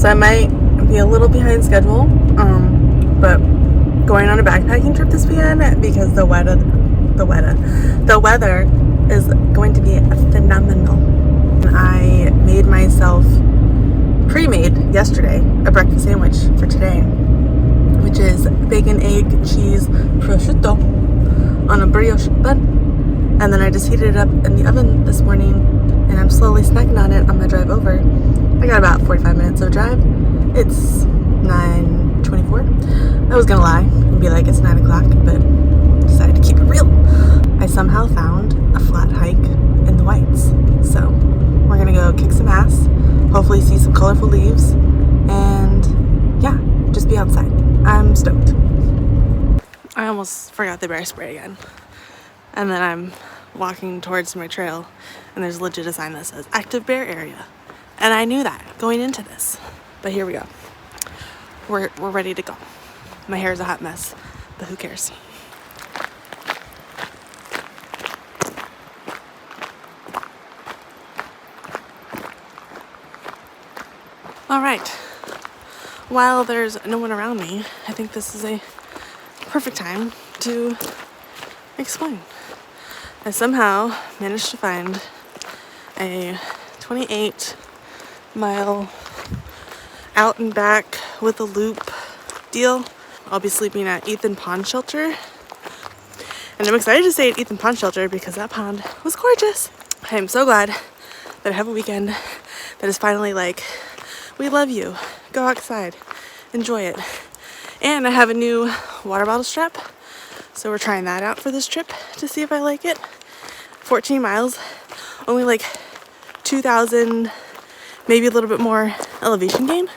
So I might be a little behind schedule, but going on a backpacking trip this weekend because the weather is going to be phenomenal. And I made myself pre-made yesterday a breakfast sandwich for today, which is bacon, egg, cheese, prosciutto on a brioche bun. And then I just heated it up in the oven this morning, and I'm slowly snacking on it on my drive over. I got about 45 minutes of drive. It's 9:24. I was gonna lie and be like it's 9 o'clock, but decided to keep it real. I somehow found a flat hike in the Whites. So we're gonna go kick some ass, hopefully see some colorful leaves, and yeah, just be outside. I'm stoked. I almost forgot the bear spray again. And then I'm walking towards my trail, and there's legit a sign that says active bear area. And I knew that going into this. But here we go. We're ready to go. My hair is a hot mess, but who cares? All right. While there's no one around me, I think this is a perfect time to explain. I somehow managed to find a 28-mile out and back with a loop deal. I'll be sleeping at Ethan Pond Shelter. And I'm excited to stay at Ethan Pond Shelter because that pond was gorgeous. I am so glad that I have a weekend that is finally like, we love you. Go outside. Enjoy it. And I have a new water bottle strap. So we're trying that out for this trip to see if I like it. 14 miles, only like 2,000, maybe a little bit more elevation gain.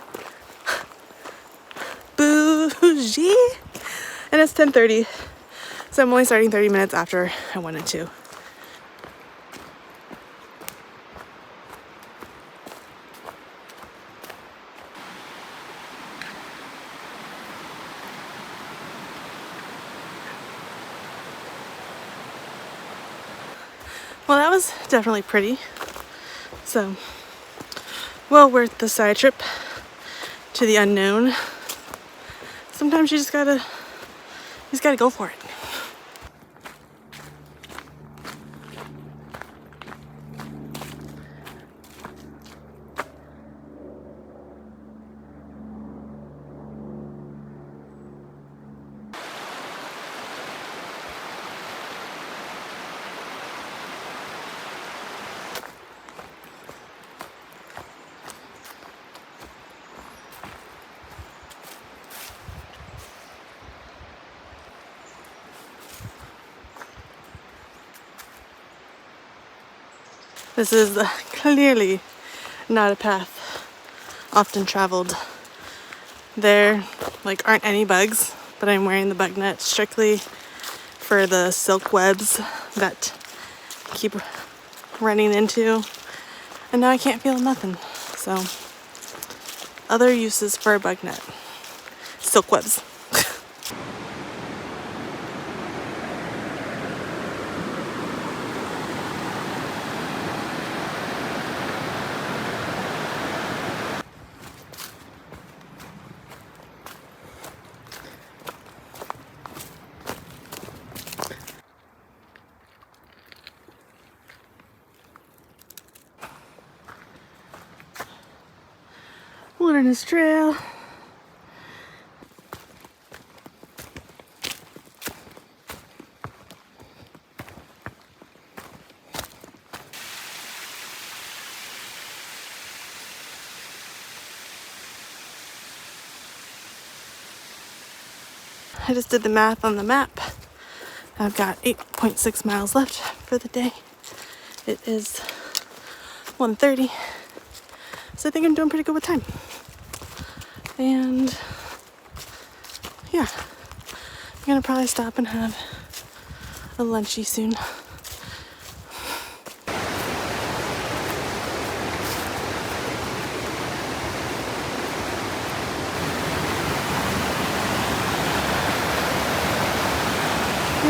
Bougie. And it's 10:30, so I'm only starting 30 minutes after I wanted to. Well, that was definitely pretty. So, well worth the side trip to the unknown. Sometimes you just gotta go for it. This is clearly not a path often traveled. There aren't any bugs, but I'm wearing the bug net strictly for the silk webs that keep running into, and now I can't feel nothing. So other uses for a bug net. Silk webs. Wilderness trail. I just did the math on the map. I've got 8.6 miles left for the day. It is 1:30, so I think I'm doing pretty good with time. And yeah, I'm gonna probably stop and have a lunchy soon.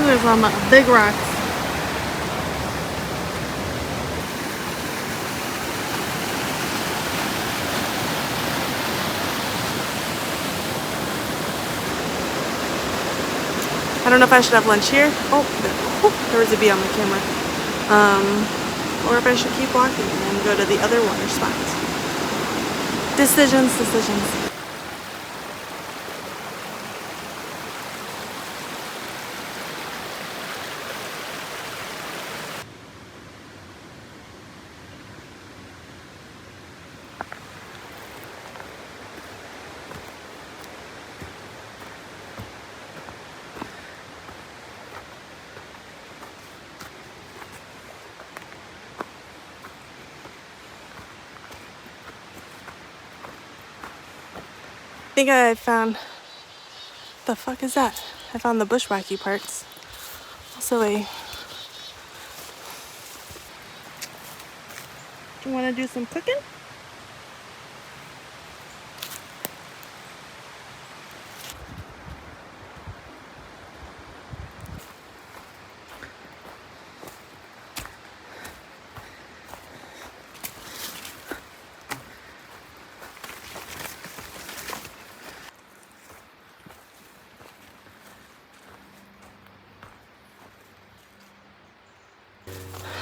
There's some big rocks. I don't know if I should have lunch here. Oh, there was a bee on my camera. Or if I should keep walking and go to the other water spots. Decisions. I think I found, the fuck is that? I found the bushwhacky parts. Also do you want to do some cooking?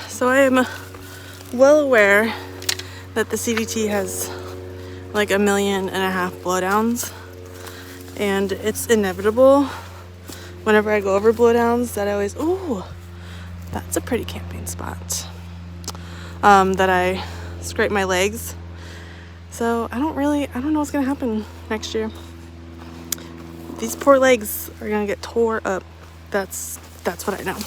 So I am well aware that the CDT has like 1.5 million blowdowns, and it's inevitable whenever I go over blowdowns that I always, ooh, that's a pretty camping spot, that I scrape my legs. So I don't know what's gonna happen next year. These poor legs are gonna get tore up. That's what I know.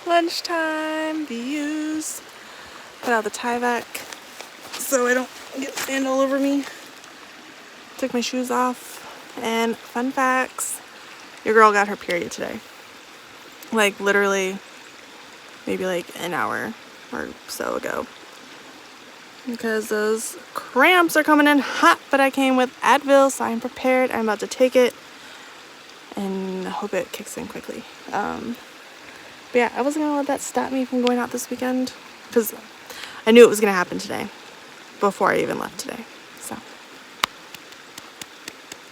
Lunchtime, views. Put out the Tyvek so I don't get sand all over me. Took my shoes off. And fun facts, your girl got her period today. Like literally maybe like an hour or so ago. Because those cramps are coming in hot, but I came with Advil, so I'm prepared. I'm about to take it and I hope it kicks in quickly. But yeah, I wasn't gonna let that stop me from going out this weekend because I knew it was gonna happen today before I even left today. So,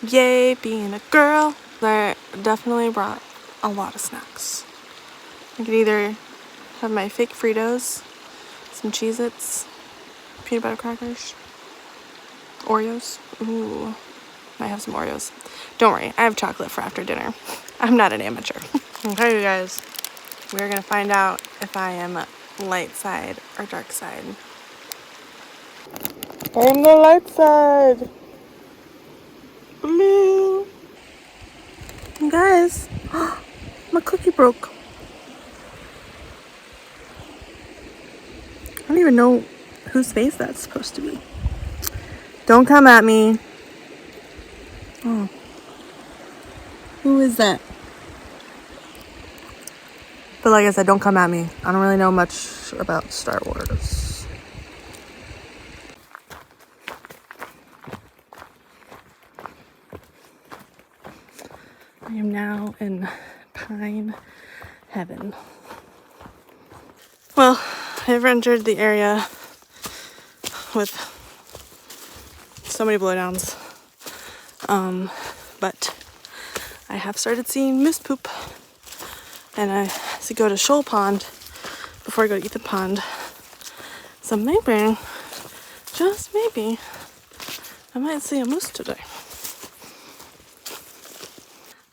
yay, being a girl. I definitely brought a lot of snacks. I could either have my fake Fritos, some Cheez-Its, peanut butter crackers, Oreos. Ooh, might have some Oreos. Don't worry, I have chocolate for after dinner. I'm not an amateur. Okay, you guys. We're gonna find out if I am light side or dark side. I'm the light side. Blue. Guys, my cookie broke. I don't even know whose face that's supposed to be. Don't come at me. Oh. Who is that? But like I said, don't come at me. I don't really know much about Star Wars. I am now in pine heaven. Well, I've entered the area with so many blowdowns. But I have started seeing moose poop. And I go to Shoal Pond before I go to Ethan Pond. So maybe, just maybe, I might see a moose today.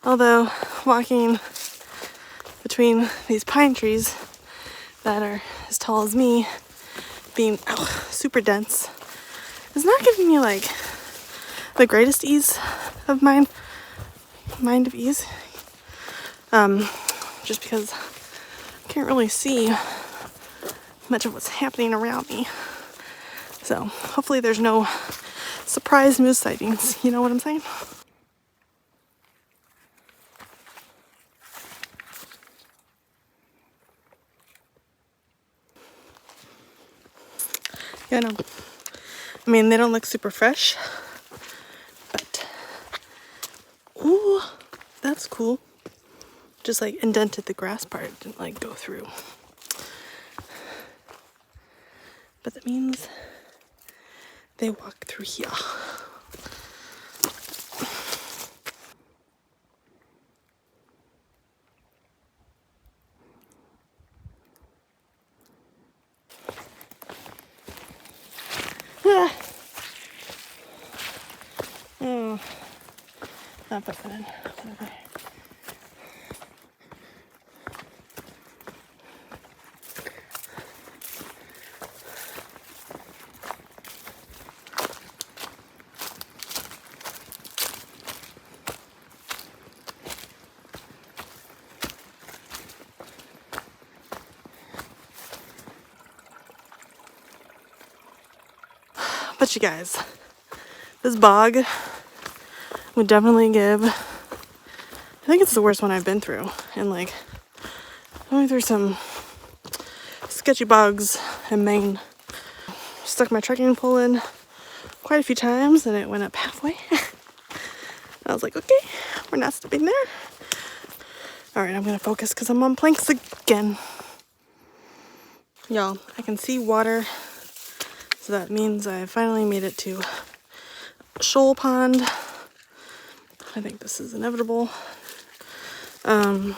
Although walking between these pine trees that are as tall as me, being super dense, is not giving me like the greatest ease of mind of ease. Just because I can't really see much of what's happening around me. So hopefully there's no surprise moose sightings. You know what I'm saying? Yeah, no. I mean, they don't look super fresh, but ooh, that's cool. Just like indented the grass part, didn't like go through. But that means they walk through here. Ah. Oh, not put that in. Okay. But you guys, this bog would definitely give, I think it's the worst one I've been through. And like, I went through some sketchy bogs in Maine. Stuck my trekking pole in quite a few times and it went up halfway. I was like, okay, we're not stopping there. All right, I'm gonna focus because I'm on planks again. Y'all, I can see water. So that means I finally made it to Shoal Pond. I think this is inevitable. And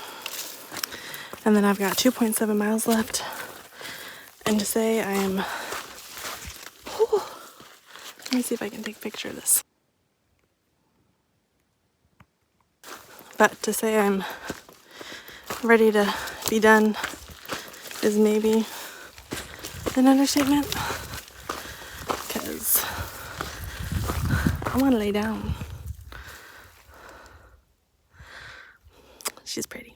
then I've got 2.7 miles left. And to say I am, whew, let me see if I can take a picture of this. But to say I'm ready to be done is maybe an understatement. Because I want to lay down. She's pretty.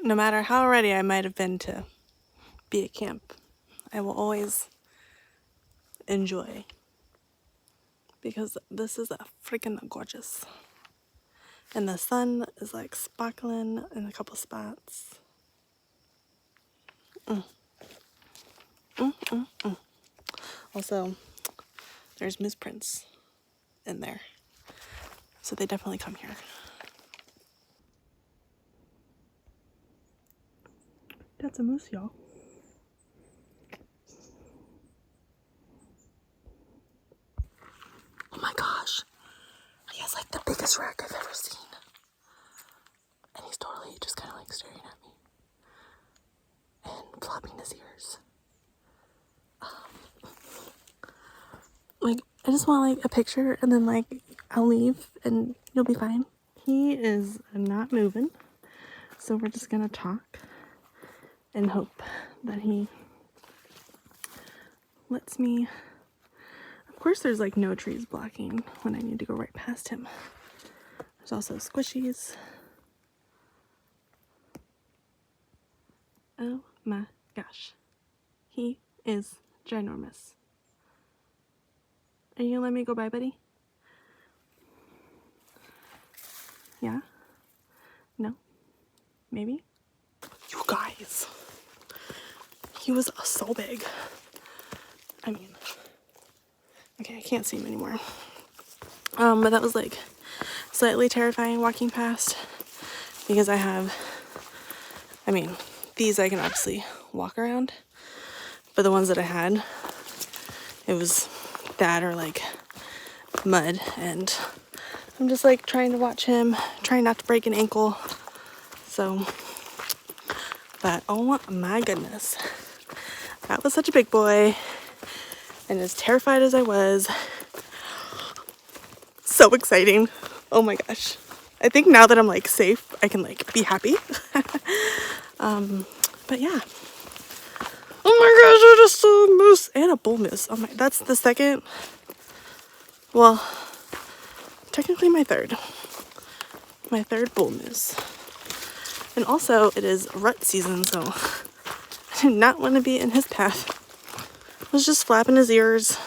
No matter how ready I might have been to be at camp, I will always enjoy. Because this is freaking gorgeous. And the sun is like sparkling in a couple spots. Also, there's moose prints in there. So they definitely come here. That's a moose, y'all. Oh my gosh. He has like the biggest rack I've ever seen. And he's totally just kind of like staring at me. And flopping his ears. Like, I just want like a picture and then like I'll leave and you'll be fine. He is not moving. So we're just gonna talk and hope that he lets me. Of course there's like no trees blocking when I need to go right past him. There's also squishies. Oh my gosh. He is ginormous. Are you gonna let me go by, buddy? Yeah? No? Maybe? You guys. He was so big. I mean, okay, I can't see him anymore. But that was like slightly terrifying walking past because I mean, these I can obviously walk around, but the ones that I had, it was that or like mud, and I'm just like trying to watch him, trying not to break an ankle. So, but oh my goodness, that was such a big boy. And as terrified as I was, so exciting. Oh my gosh. I think now that I'm like safe, I can like be happy. But yeah. Oh my gosh, I just saw a moose and a bull moose. Oh my, that's the second, well, technically my third bull moose. And also it is rut season, so I did not want to be in his path. I was just flapping his ears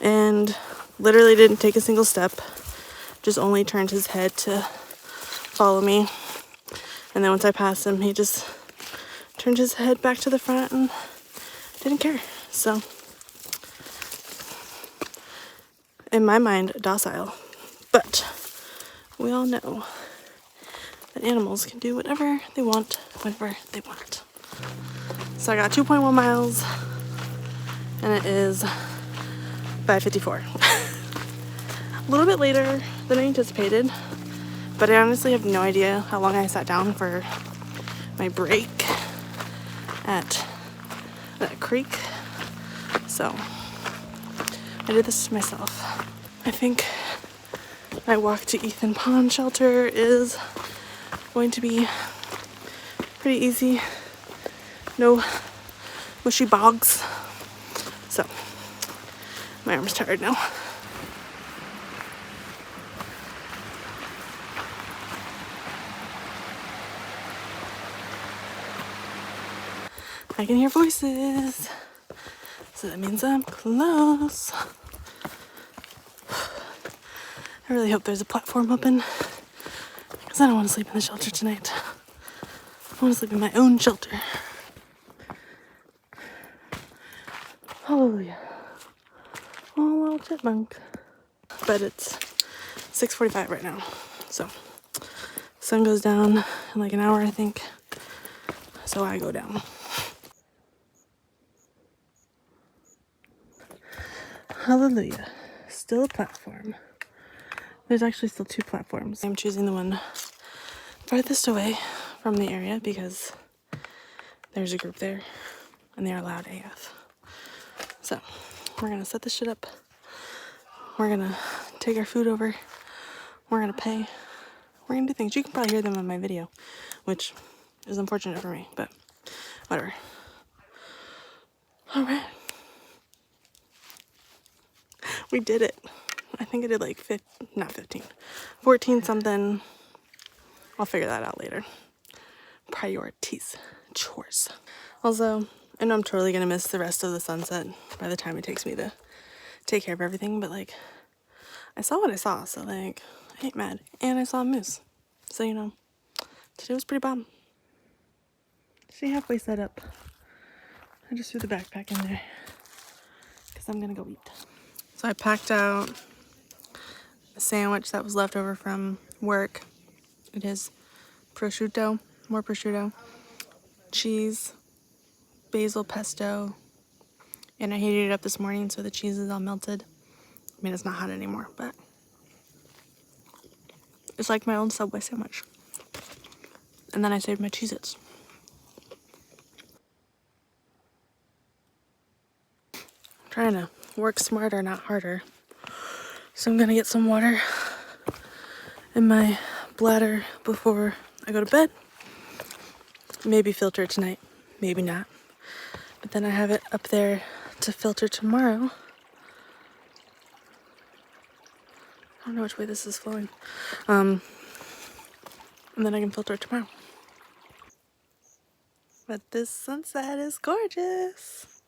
and literally didn't take a single step, just only turned his head to follow me. And then once I passed him, he just turned his head back to the front and didn't care. So, in my mind, docile. But we all know that animals can do whatever they want, whenever they want. So I got 2.1 miles, and it is 5:54. A little bit later than I anticipated, but I honestly have no idea how long I sat down for my break at that creek. So I did this to myself. I think my walk to Ethan Pond Shelter is going to be pretty easy. No mushy bogs. So my arm's tired now. I can hear voices, so that means I'm close. I really hope there's a platform open, because I don't want to sleep in the shelter tonight. I want to sleep in my own shelter. Hallelujah. Oh, little chipmunk. But it's 6:45 right now, so sun goes down in like an hour, I think. So I go down. Hallelujah. Still a platform. There's actually still 2 platforms. I'm choosing the one farthest away from the area because there's a group there and they're loud AF. So we're gonna set this shit up. We're gonna take our food over. We're gonna pay. We're gonna do things. You can probably hear them in my video, which is unfortunate for me, but whatever. All right. We did it. I think I did like 14 something. I'll figure that out later. Priorities. Chores. Also, I know I'm totally gonna miss the rest of the sunset by the time it takes me to take care of everything, but like, I saw what I saw, so like, I ain't mad. And I saw a moose. So, you know, today was pretty bomb. She halfway set up. I just threw the backpack in there because I'm gonna go eat. So I packed out a sandwich that was left over from work. It is prosciutto, more prosciutto, cheese, basil pesto, and I heated it up this morning so the cheese is all melted. I mean, it's not hot anymore, but it's like my own Subway sandwich. And then I saved my Cheez-Its. I'm trying to work smarter, not harder. So I'm gonna get some water in my bladder before I go to bed. Maybe filter it tonight, maybe not. But then I have it up there to filter tomorrow. I don't know which way this is flowing. And then I can filter it tomorrow. But this sunset is gorgeous.